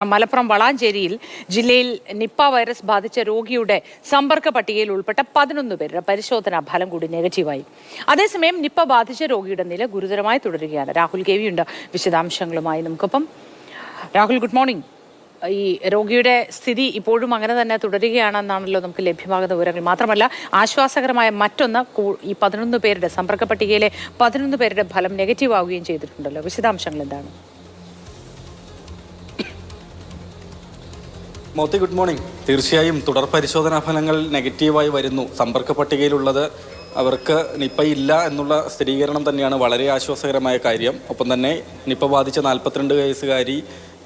മലപ്പുറം വളാഞ്ചേരിയിൽ ജില്ലയിൽ Nipah virus ബാധിച്ച രോഗിയുടെ സമ്പർക്ക പട്ടികയിൽ ഉൾപ്പെട്ട 11 പേരുടെ പരിശോധനാ ഫലം കൂടി നെഗറ്റീവായി. അതേസമയം നിപ്പ ബാധിച്ച രോഗിയുടെ നില ഗുരുതരമായി തുടരുകയാണ്. രാഹുൽ കെ വി ഉണ്ട് വിശദാംശങ്ങളുമായി നമുക്കൊപ്പം. Rahul, good morning. ഈ രോഗിയുടെ സ്ഥിതി ഇപ്പോഴും അങ്ങനെ തന്നെ തുടരുകയാണെന്നാണല്ലോ നമുക്ക് ലഭ്യമാകുന്ന വിവരങ്ങൾ. മാത്രമല്ല, ആശ്വാസകരമായ മറ്റൊന്ന്, ഈ 11 പേരുടെ സമ്പർക്ക പട്ടികയിലെ 11 പേരുടെ ഫലം നെഗറ്റീവ് ആവുകയും ചെയ്തിട്ടുണ്ടല്ലോ. വിശദാംശങ്ങൾ എന്താണ്? Moti, good morning. തീർച്ചയായും തുടർ പരിശോധനാ ഫലങ്ങൾ നെഗറ്റീവായി വരുന്നു. സമ്പർക്ക പട്ടികയിലുള്ളത് അവർക്ക് നിപ്പ ഇല്ല എന്നുള്ള സ്ഥിരീകരണം തന്നെയാണ് വളരെ ആശ്വാസകരമായ കാര്യം. ഒപ്പം തന്നെ നിപ്പ ബാധിച്ച 42 വയസ്സുകാരി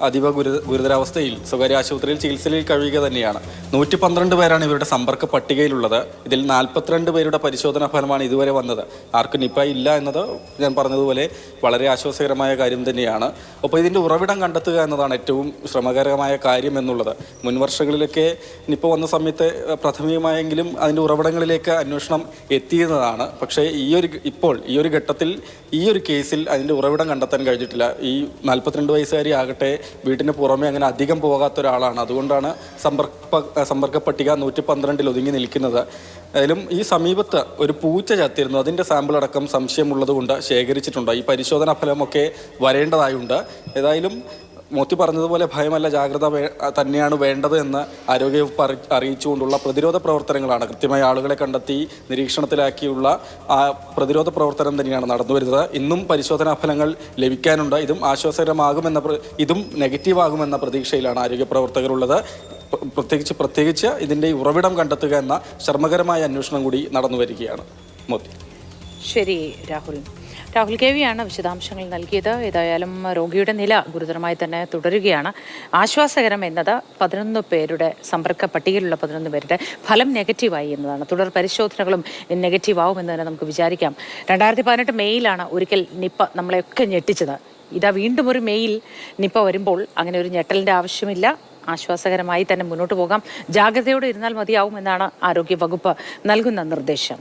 അതീവ ഗുരുതരാവസ്ഥയിൽ സ്വകാര്യ ആശുപത്രിയിൽ ചികിത്സയിൽ കഴിയുക തന്നെയാണ്. 112 പേരാണ് ഇവരുടെ സമ്പർക്ക പട്ടികയിലുള്ളത്. ഇതിൽ 42 പേരുടെ പരിശോധനാ ഫലമാണ് ഇതുവരെ വന്നത്. ആർക്കും നിപ്പ ഇല്ല എന്നത് ഞാൻ പറഞ്ഞതുപോലെ വളരെ ആശ്വാസകരമായ കാര്യം തന്നെയാണ്. അപ്പോൾ ഇതിൻ്റെ ഉറവിടം കണ്ടെത്തുക എന്നതാണ് ഏറ്റവും ശ്രമകരമായ കാര്യം എന്നുള്ളത്. മുൻവർഷങ്ങളിലൊക്കെ നിപ്പ വന്ന സമയത്ത് പ്രാഥമികമായെങ്കിലും അതിൻ്റെ ഉറവിടങ്ങളിലേക്ക് അന്വേഷണം എത്തിയിരുന്നതാണ്. പക്ഷേ ഇപ്പോൾ ഈ ഒരു ഘട്ടത്തിൽ ഈ ഒരു കേസിൽ അതിൻ്റെ ഉറവിടം കണ്ടെത്താൻ കഴിഞ്ഞിട്ടില്ല. ഈ 42 വയസ്സുകാരി ആകട്ടെ വീട്ടിന് പുറമെ അങ്ങനെ അധികം പോകാത്ത ഒരാളാണ്. അതുകൊണ്ടാണ് സമ്പർക്ക പട്ടിക 112 ഒതുങ്ങി നിൽക്കുന്നത്. അതിലും ഈ സമീപത്ത് ഒരു പൂച്ച ചത്തിരുന്നു. അതിൻ്റെ സാമ്പിൾ അടക്കം സംശയമുള്ളത് കൊണ്ട് ശേഖരിച്ചിട്ടുണ്ട്. ഈ പരിശോധനാ ഫലമൊക്കെ വരേണ്ടതായുണ്ട്. ഏതായാലും മോത്തി പറഞ്ഞതുപോലെ ഭയമല്ല, ജാഗ്രത തന്നെയാണ് വേണ്ടത് എന്ന് ആരോഗ്യവകുപ്പ് അറിയിച്ചുകൊണ്ടുള്ള പ്രതിരോധ പ്രവർത്തനങ്ങളാണ്. കൃത്യമായ ആളുകളെ കണ്ടെത്തി നിരീക്ഷണത്തിലാക്കിയുള്ള ആ പ്രതിരോധ പ്രവർത്തനം തന്നെയാണ് നടന്നു വരുന്നത്. ഇന്നും പരിശോധനാ ഫലങ്ങൾ ലഭിക്കാനുണ്ട്. ഇതും നെഗറ്റീവ് ആകുമെന്ന പ്രതീക്ഷയിലാണ് ആരോഗ്യ പ്രവർത്തകരുള്ളത്. പ്രത്യേകിച്ച് ഇതിൻ്റെ ഉറവിടം കണ്ടെത്തുക എന്ന ശ്രമകരമായ അന്വേഷണം കൂടി നടന്നു വരികയാണ്. മോത്തി. ശരി രാഹുൽ. രാഹുൽ കെ വിയാണ് വിശദാംശങ്ങൾ നൽകിയത്. ഏതായാലും രോഗിയുടെ നില ഗുരുതരമായി തന്നെ തുടരുകയാണ്. ആശ്വാസകരം എന്നത് 11 പേരുടെ സമ്പർക്ക പട്ടികയിലുള്ള 11 പേരുടെ ഫലം നെഗറ്റീവായി എന്നതാണ്. തുടർ പരിശോധനകളും നെഗറ്റീവ് ആവുമെന്ന് തന്നെ നമുക്ക് വിചാരിക്കാം. 2018 മെയ്യിലാണ് ഒരിക്കൽ നിപ്പ നമ്മളെയൊക്കെ ഞെട്ടിച്ചത്. ഇതാ വീണ്ടും ഒരു മെയ്യിൽ നിപ്പ വരുമ്പോൾ അങ്ങനെ ഒരു ഞെട്ടലിൻ്റെ ആവശ്യമില്ല. ആശ്വാസകരമായി തന്നെ മുന്നോട്ട് പോകാം. ജാഗ്രതയോടെ ഇരുന്നാൽ മതിയാവുമെന്നാണ് ആരോഗ്യ വകുപ്പ് നൽകുന്ന നിർദ്ദേശം.